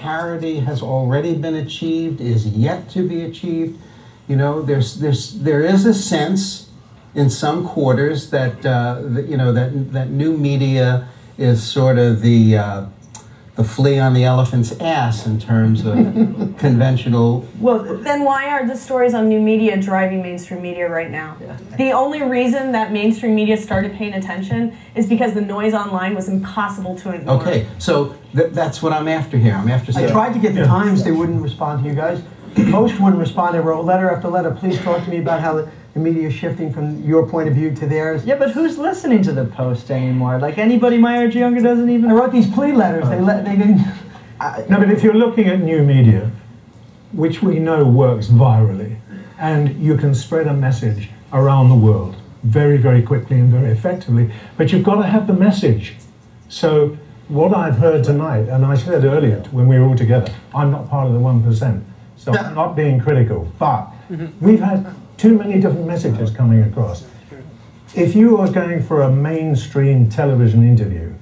parity has already been achieved, is yet to be achieved. You know, there is a sense in some quarters that, that new media is sort of the flea on the elephant's ass in terms of conventional. Well, then why are the stories on new media driving mainstream media right now? Yeah. The only reason that mainstream media started paying attention is because the noise online was impossible to ignore. Okay, so that's what I'm after here. I'm after. I tried to get the Times; they wouldn't respond to you guys. Post wouldn't respond. They wrote letter after letter. Please talk to me about how the media is shifting from your point of view to theirs. Yeah, but who's listening to the Post anymore? Like anybody my age younger doesn't even. I wrote these plea letters. They didn't. No, but if you're looking at new media, which we know works virally, and you can spread a message around the world very, very quickly and very effectively, but you've got to have the message. So what I've heard tonight, and I said earlier when we were all together, I'm not part of the 1%, so I'm not being critical, but we've had too many different messages coming across. If you are going for a mainstream television interview,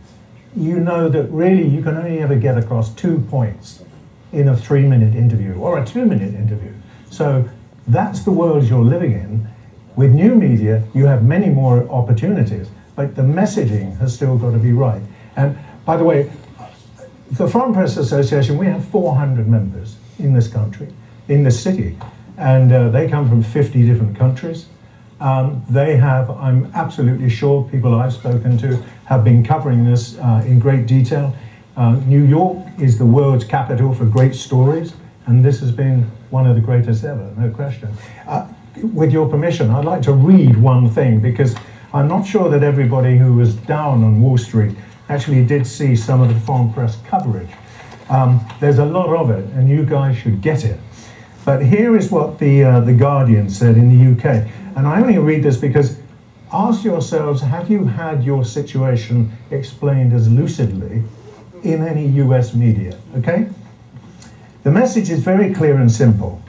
you know that really you can only ever get across 2 points in a 3-minute interview or a 2-minute interview. So that's the world you're living in. With new media, you have many more opportunities, but the messaging has still got to be right. And by the way, the Foreign Press Association, we have 400 members in this country, in this city, and they come from 50 different countries. They have, I'm absolutely sure, people I've spoken to have been covering this in great detail. New York is the world's capital for great stories, and this has been one of the greatest ever, no question. With your permission, I'd like to read one thing, because I'm not sure that everybody who was down on Wall Street actually did see some of the foreign press coverage. There's a lot of it, and you guys should get it. But here is what the Guardian said in the UK. And I only read this because ask yourselves, have you had your situation explained as lucidly in any US media, okay? The message is very clear and simple.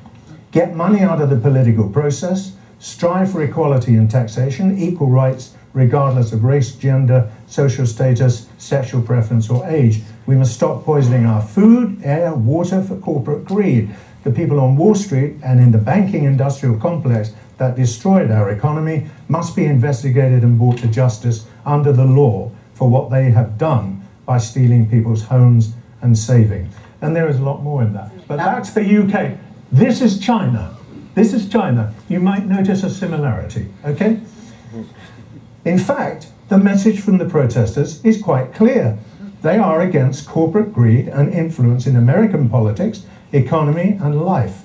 Get money out of the political process, strive for equality in taxation, equal rights regardless of race, gender, social status, sexual preference or age. We must stop poisoning our food, air, water for corporate greed. The people on Wall Street and in the banking industrial complex that destroyed our economy must be investigated and brought to justice under the law for what they have done by stealing people's homes and saving. And there is a lot more in that. But that's the UK. This is China. This is China. You might notice a similarity, okay? In fact, the message from the protesters is quite clear. They are against corporate greed and influence in American politics, economy and life.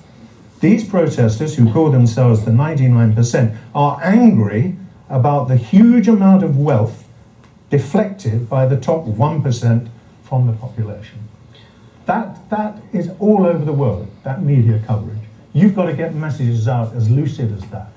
These protesters, who call themselves the 99%, are angry about the huge amount of wealth deflected by the top 1% from the population. That is all over the world, that media coverage. You've got to get messages out as lucid as that.